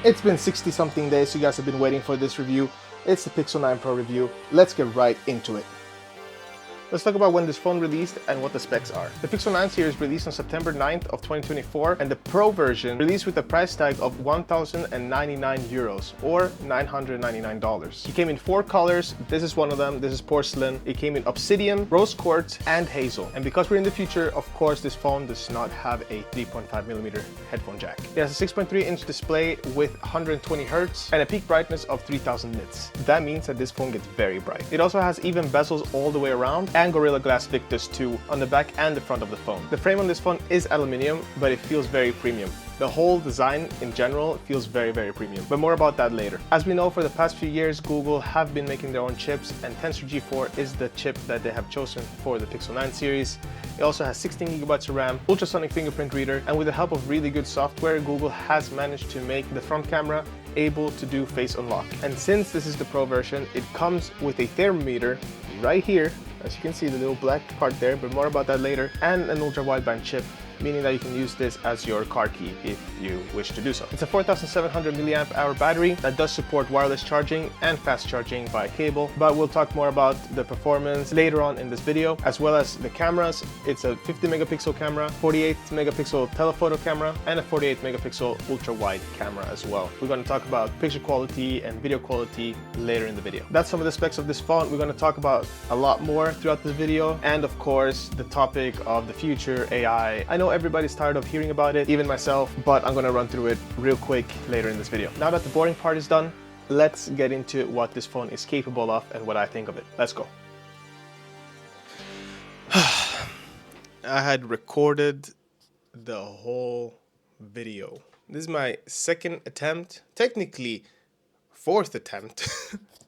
It's been 60 something days, so you guys have been waiting for this review. It's the Pixel 9 Pro review. Let's get right into it. Let's talk about when this phone released and what the specs are. The Pixel 9 series released on September 9th of 2024, and the Pro version released with a price tag of 1,099 euros or $999. It came in 4 colors. This is one of them. This is porcelain. It came in obsidian, rose quartz, and hazel. And because we're in the future, of course, this phone does not have a 3.5mm headphone jack. It has a 6.3-inch display with 120 Hz and a peak brightness of 3000 nits. That means that this phone gets very bright. It also has even bezels all the way around and Gorilla Glass Victus 2 on the back and the front of the phone. The frame on this phone is aluminum, but it feels very premium. The whole design in general feels very, very premium, but more about that later. As we know, for the past few years, Google have been making their own chips, and Tensor G4 is the chip that they have chosen for the Pixel 9 series. It also has 16GB of RAM, ultrasonic fingerprint reader, and with the help of really good software, Google has managed to make the front camera able to do face unlock. And since this is the Pro version, it comes with a thermometer right here. As you can see, the little black part there, but more about that later, and an ultra-wideband chip, meaning that you can use this as your car key if you wish to do so. It's a 4,700 mAh battery that does support wireless charging and fast charging by cable, but we'll talk more about the performance later on in this video, as well as the cameras. It's a 50 megapixel camera, 48 megapixel telephoto camera, and a 48 megapixel ultra-wide camera as well. We're going to talk about picture quality and video quality later in the video. That's some of the specs of this phone. We're going to talk about a lot more throughout this video, and of course the topic of the future, AI. I know everybody's tired of hearing about it, even myself, but I'm gonna run through it real quick later in this video. Now that the boring part is done, let's get into what this phone is capable of and what I think of it. Let's go. I had recorded the whole video. This is my second attempt, technically fourth attempt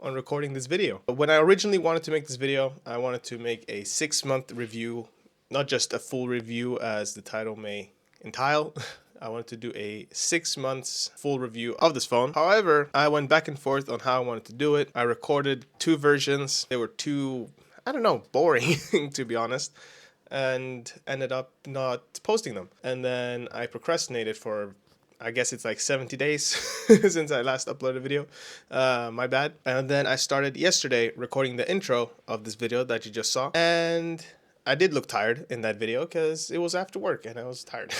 on recording this video. But when I originally wanted to make this video, I wanted to make a 6-month review, not just a full review as the title may entail. I wanted to do a 6 months full review of this phone. However, I went back and forth on how I wanted to do it. I recorded 2 versions. They were too, I don't know, boring to be honest, and ended up not posting them. And then I procrastinated for, I guess it's like 70 days since I last uploaded a video. My bad. And then I started yesterday recording the intro of this video that you just saw. And I did look tired in that video because it was after work and I was tired.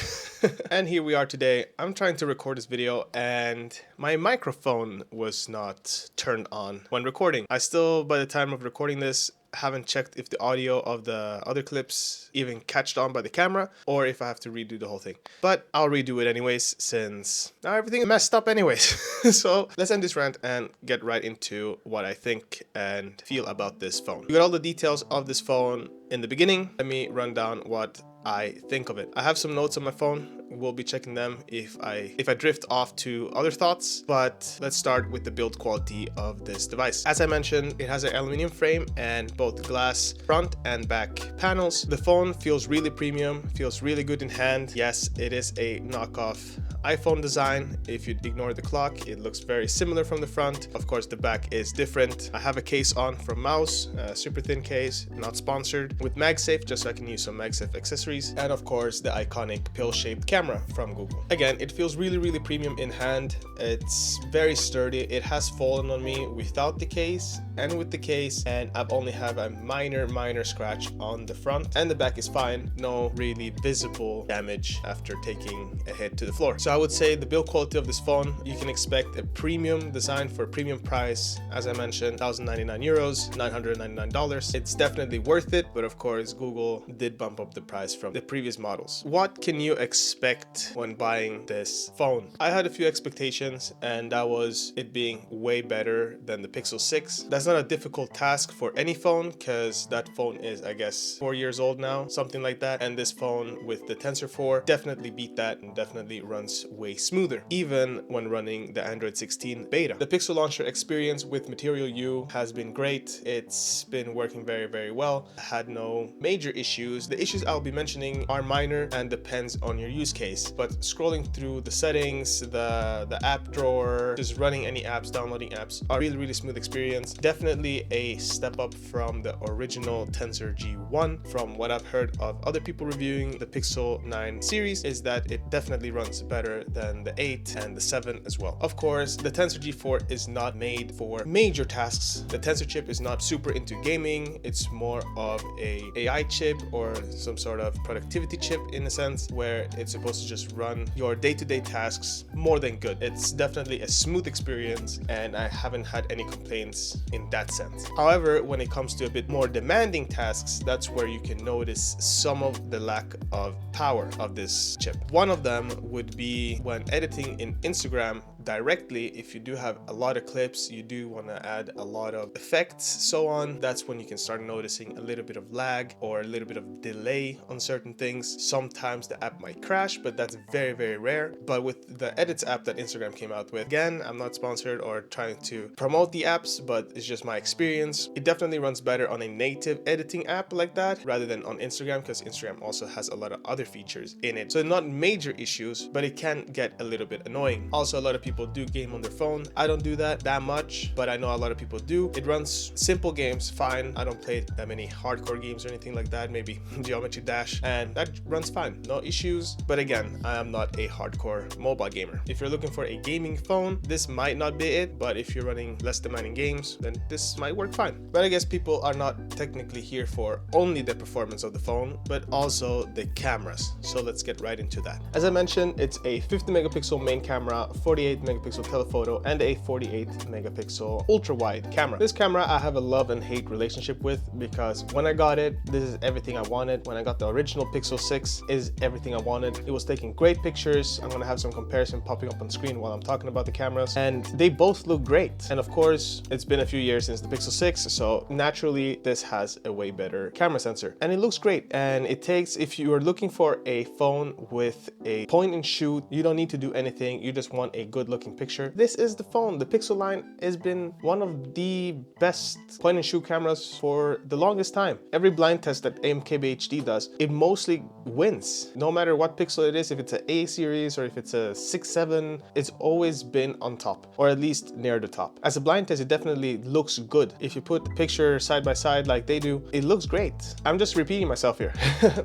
And here we are today. I'm trying to record this video and my microphone was not turned on when recording. I still, by the time of recording this, haven't checked if the audio of the other clips even catched on by the camera or if I have to redo the whole thing. But I'll redo it anyways since now everything is messed up anyways. So let's end this rant and get right into what I think and feel about this phone. You got all the details of this phone in the beginning. Let me run down what I think of it. I have some notes on my phone. We'll be checking them if I drift off to other thoughts, but let's start with the build quality of this device. As I mentioned, it has an aluminum frame and both glass front and back panels. The phone feels really premium, feels really good in hand. Yes, it is a knockoff iPhone design. If you ignore the clock, it looks very similar from the front. Of course, the back is different. I have a case on from Mouse, a super thin case, not sponsored, with MagSafe, just so I can use some MagSafe accessories. And of course, the iconic pill-shaped camera from Google. Again, it feels really, really premium in hand. It's very sturdy. It has fallen on me without the case and with the case, and I've only have a minor scratch on the front, and the back is fine. No really visible damage after taking a hit to the floor. So I would say the build quality of this phone, you can expect a premium design for a premium price. As I mentioned, 1,099 euros, $999. It's definitely worth it, but of course, Google did bump up the price from the previous models. What can you expect when buying this phone? I had a few expectations, and that was it being way better than the Pixel 6. That's not a difficult task for any phone because that phone is, I guess, 4 years old now, something like that. And this phone with the Tensor 4 definitely beat that and definitely runs way smoother, even when running the Android 16 beta. The Pixel launcher experience with Material U has been great. It's been working very, very well. I had no major issues. The issues I'll be mentioning are minor and depends on your use case, but scrolling through the settings, the app drawer, just running any apps, downloading apps, are really, really smooth experience. Definitely a step up from the original Tensor G1. From what I've heard of other people reviewing the Pixel 9 series is that it definitely runs better than the 8 and the 7 as well. Of course, the Tensor G4 is not made for major tasks. The Tensor chip is not super into gaming. It's more of a AI chip or some sort of productivity chip in a sense, where it's supposed to just run your day-to-day tasks more than good. It's definitely a smooth experience, and I haven't had any complaints in that sense. However, when it comes to a bit more demanding tasks, that's where you can notice some of the lack of power of this chip. One of them would be when editing in Instagram directly. If you do have a lot of clips, you do want to add a lot of effects, so on, that's when you can start noticing a little bit of lag or a little bit of delay on certain things. Sometimes the app might crash, but that's very, very rare. But with the Edits app that Instagram came out with, again, I'm not sponsored or trying to promote the apps, but it's just my experience. It definitely runs better on a native editing app like that rather than on Instagram, because Instagram also has a lot of other features in it. So not major issues, but it can get a little bit annoying. Also, a lot of people do game on their phone. I don't do that much, but I know a lot of people do. It runs simple games fine. I don't play that many hardcore games or anything like that, maybe Geometry Dash, and that runs fine, no issues. But again, I am not a hardcore mobile gamer. If you're looking for a gaming phone, this might not be it, but if you're running less demanding games, then this might work fine. But I guess people are not technically here for only the performance of the phone, but also the cameras. So let's get right into that. As I mentioned, it's a 50 megapixel main camera, 48 megapixel telephoto, and a 48 megapixel ultra wide camera. This camera I have a love and hate relationship with, because when I got it, this is everything I wanted. When I got the original Pixel 6, is everything I wanted. It was taking great pictures. I'm gonna have some comparison popping up on screen while I'm talking about the cameras, and they both look great. And of course, it's been a few years since the Pixel 6, so naturally this has a way better camera sensor, and it looks great. And it takes, if you are looking for a phone with a point and shoot, you don't need to do anything, you just want a good looking picture, this is the phone. The Pixel line has been one of the best point and shoot cameras for the longest time. Every blind test that AMKBHD does, it mostly wins. No matter what pixel it is, if it's an A series or if it's a 6, 7, it's always been on top, or at least near the top. As a blind test, it definitely looks good. If you put the picture side by side like they do, it looks great. I'm just repeating myself here.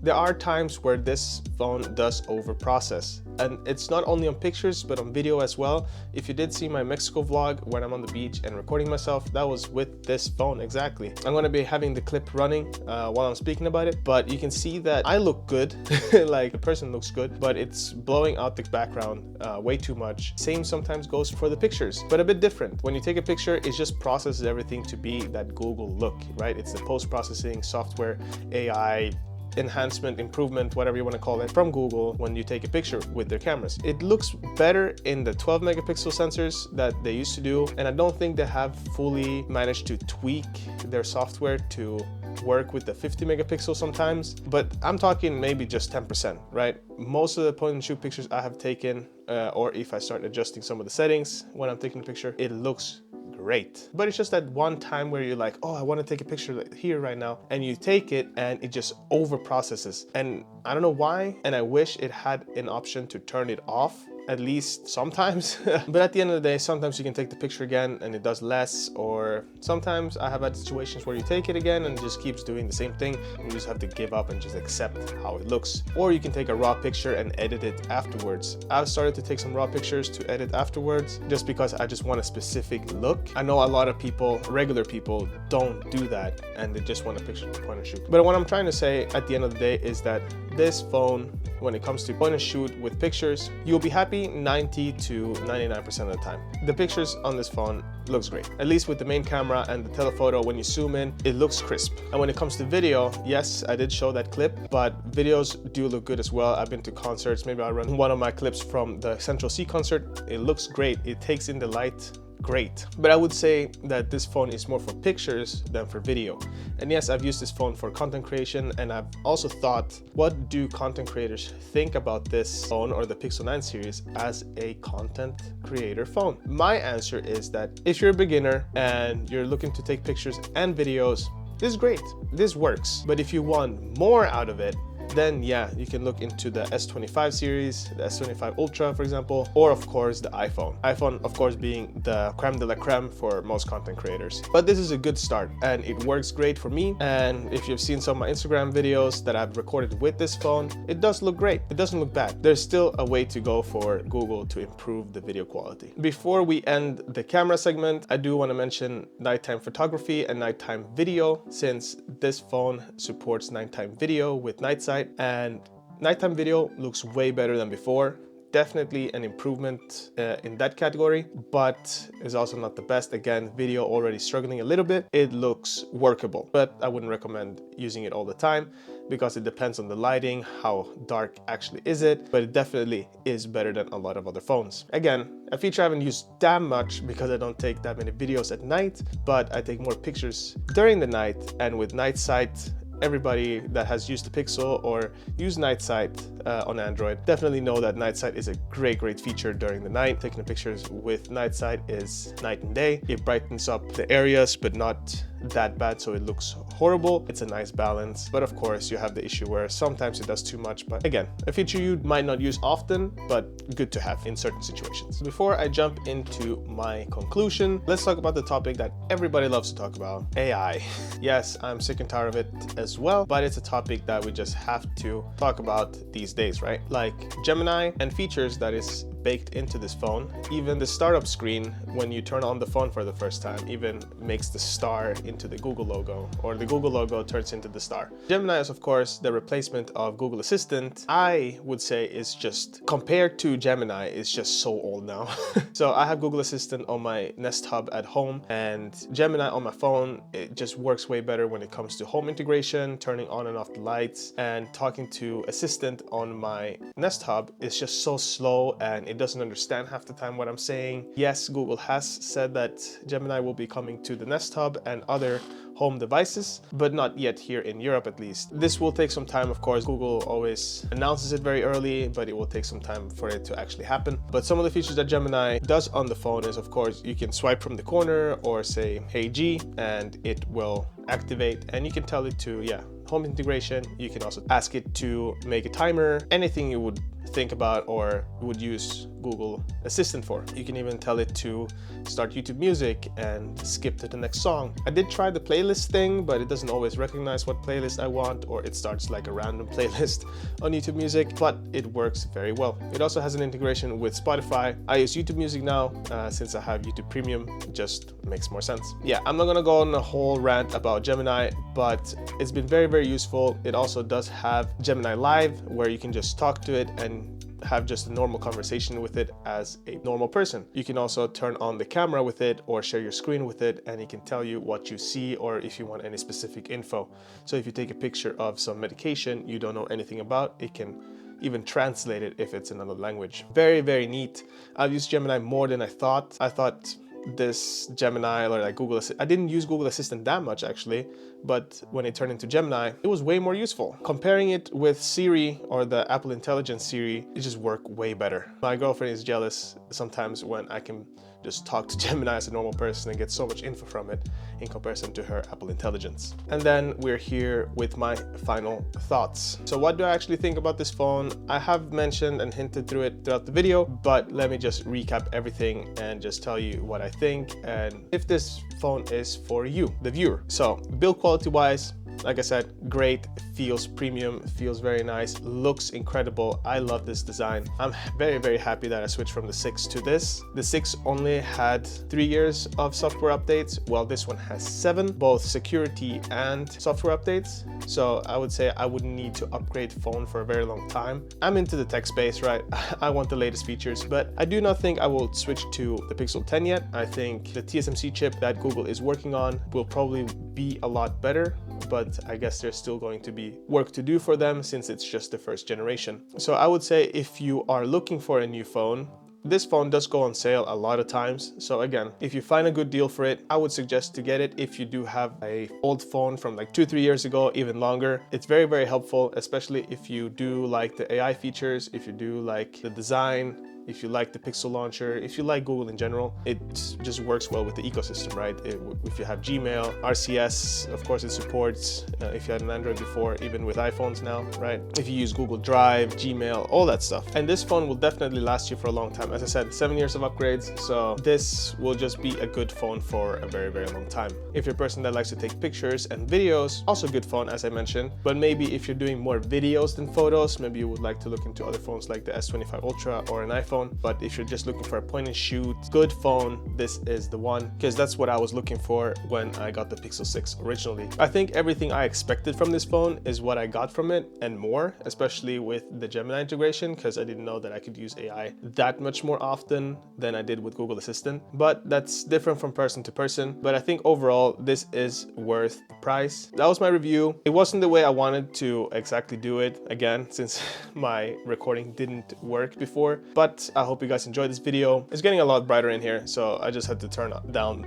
There are times where this phone does over process, and it's not only on pictures but on video as well. If you did see my Mexico vlog when I'm on the beach and recording myself, that was with this phone exactly. I'm going to be having the clip running while I'm speaking about it, but you can see that I look good. Like the person looks good, but it's blowing out the background way too much. Same sometimes goes for the pictures, but a bit different. When you take a picture, it just processes everything to be that Google look, right? It's the post-processing software, AI, enhancement, improvement, whatever you want to call it, from Google when you take a picture with their cameras. It looks better in the 12 megapixel sensors that they used to do, and I don't think they have fully managed to tweak their software to work with the 50 megapixel sometimes, but I'm talking maybe just 10%, right? Most of the point and shoot pictures I have taken, or if I start adjusting some of the settings when I'm taking a picture, it looks great. But it's just that one time where you're like, oh, I want to take a picture here right now, and you take it and it just over processes, and I don't know why, and I wish it had an option to turn it off at least sometimes. But at the end of the day, sometimes you can take the picture again and it does less, or sometimes I have had situations where you take it again and it just keeps doing the same thing, and you just have to give up and just accept how it looks. Or you can take a raw picture and edit it afterwards. I've started to take some raw pictures to edit afterwards just because I just want a specific look. I know a lot of people, regular people, don't do that and they just want a picture to point and shoot. But what I'm trying to say at the end of the day is that this phone, when it comes to point and shoot with pictures, you'll be happy 90 to 99% of the time. The pictures on this phone looks great. At least with the main camera and the telephoto, when you zoom in, it looks crisp. And when it comes to video, yes, I did show that clip, but videos do look good as well. I've been to concerts. Maybe I'll run one of my clips from the Central C concert. It looks great. It takes in the light great. But I would say that this phone is more for pictures than for video. And yes, I've used this phone for content creation, and I've also thought, what do content creators think about this phone or the Pixel 9 series as a content creator phone? My answer is that if you're a beginner and you're looking to take pictures and videos, this is great. This works. But if you want more out of it, then yeah, you can look into the S25 series, the S25 Ultra, for example, or of course the iPhone. iPhone, of course, being the creme de la creme for most content creators. But this is a good start and it works great for me. And if you've seen some of my Instagram videos that I've recorded with this phone, it does look great. It doesn't look bad. There's still a way to go for Google to improve the video quality. Before we end the camera segment, I do want to mention nighttime photography and nighttime video, since this phone supports nighttime video with night sight, and nighttime video looks way better than before. Definitely an improvement in that category, but is also not the best. Again, video already struggling a little bit. It looks workable, but I wouldn't recommend using it all the time because it depends on the lighting, how dark actually is it, but it definitely is better than a lot of other phones. Again, a feature I haven't used that much because I don't take that many videos at night, but I take more pictures during the night, and with night sight, everybody that has used the Pixel or used night sight on Android definitely know that night sight is a great feature during the night. Taking pictures with night sight is night and day. It brightens up the areas, but not that bad so it looks horrible. It's a nice balance, but of course you have the issue where sometimes it does too much. But again, a feature you might not use often, but good to have in certain situations. Before I jump into my conclusion, let's talk about the topic that everybody loves to talk about, AI. Yes, I'm sick and tired of it as well, but it's a topic that we just have to talk about these days, right? Like Gemini and features that is baked into this phone. Even the startup screen, when you turn on the phone for the first time, even makes the star into the Google logo, or the Google logo turns into the star. Gemini is of course the replacement of Google Assistant. I would say is just, compared to Gemini, is just so old now. So I have Google Assistant on my Nest Hub at home, and Gemini on my phone. It just works way better when it comes to home integration, turning on and off the lights, and talking to Assistant on my Nest Hub is just so slow and it doesn't understand half the time what I'm saying. Yes, Google has said that Gemini will be coming to the Nest Hub and other home devices, but not yet here in Europe at least. This will take some time, of course. Google always announces it very early, but it will take some time for it to actually happen. But some of the features that Gemini does on the phone is, of course, you can swipe from the corner or say, "Hey G," and it will activate, and you can tell it to, yeah, home integration. You can also ask it to make a timer, anything you would think about or would use Google Assistant for. You can even tell it to start YouTube Music and skip to the next song. I did try the playlist thing, but it doesn't always recognize what playlist I want, or it starts like a random playlist on YouTube Music, but it works very well. It also has an integration with Spotify. I use YouTube Music now since I have YouTube Premium. It just makes more sense. Yeah, I'm not gonna go on a whole rant about Gemini, but it's been very useful. It also does have Gemini Live, where you can just talk to it and have just a normal conversation with it as a normal person. You can also turn on the camera with it or share your screen with it, and it can tell you what you see or if you want any specific info. So if you take a picture of some medication you don't know anything about, it can even translate it if it's in another language. Very neat. I've used Gemini more than I thought. I thought this Gemini or like Google Assistant, I didn't use Google Assistant that much actually, but when it turned into Gemini, it was way more useful. Comparing it with Siri or the Apple Intelligence Siri, it just worked way better. My girlfriend is jealous sometimes when I can just talk to Gemini as a normal person and get so much info from it in comparison to her Apple Intelligence. And then we're here with my final thoughts. So what do I actually think about this phone? I have mentioned and hinted through it throughout the video, but let me just recap everything and just tell you what I think and if this phone is for you, the viewer. So build quality wise, like I said, great, feels premium, feels very nice, looks incredible. I love this design. I'm very happy that I switched from the 6 to this. The 6 only had 3 years of software updates, while this one has 7, both security and software updates. So I would say I wouldn't need to upgrade phone for a very long time. I'm into the tech space, right? I want the latest features, but I do not think I will switch to the Pixel 10 yet. I think the TSMC chip that Google is working on will probably be a lot better, but I guess there's still going to be work to do for them since it's just the first generation. So I would say if you are looking for a new phone, this phone does go on sale a lot of times. So again, if you find a good deal for it, I would suggest to get it. If you do have a old phone from like 2-3 years ago, even longer, it's very helpful, especially if you do like the AI features, if you do like the design, if you like the Pixel launcher, if you like Google in general, it just works well with the ecosystem, right? If you have Gmail, RCS, of course it supports, if you had an Android before, even with iPhones now, right? If you use Google Drive, Gmail, all that stuff. And this phone will definitely last you for a long time. As I said, 7 years of upgrades, so this will just be a good phone for a very, very long time. If you're a person that likes to take pictures and videos, also a good phone, as I mentioned. But maybe if you're doing more videos than photos, maybe you would like to look into other phones like the S25 Ultra or an iPhone. But if you're just looking for a point and shoot, good phone, this is the one, because that's what I was looking for when I got the Pixel 6 originally. I think everything I expected from this phone is what I got from it and more, especially with the Gemini integration, because I didn't know that I could use AI that much more often than I did with Google Assistant. But that's different from person to person. But I think overall, this is worth the price. That was my review. It wasn't the way I wanted to exactly do it, again, since my recording didn't work before. But I hope you guys enjoyed this video. It's getting a lot brighter in here, so I just had to turn down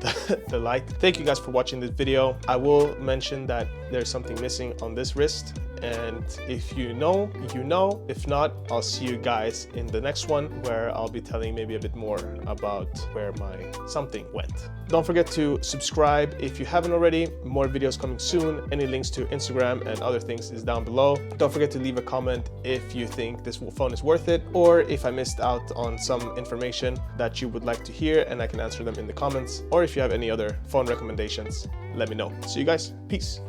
the light. Thank you guys for watching this video. I will mention that there's something missing on this wrist, and if you know, you know. If not, I'll see you guys in the next one, where I'll be telling maybe a bit more about where my something went. Don't forget to subscribe if you haven't already. More videos coming soon. Any links to Instagram and other things is down below. Don't forget to leave a comment if you think this phone is worth it, or if I missed out on some information that you would like to hear and I can answer them in the comments, or if you have any other phone recommendations, let me know. See you guys. Peace.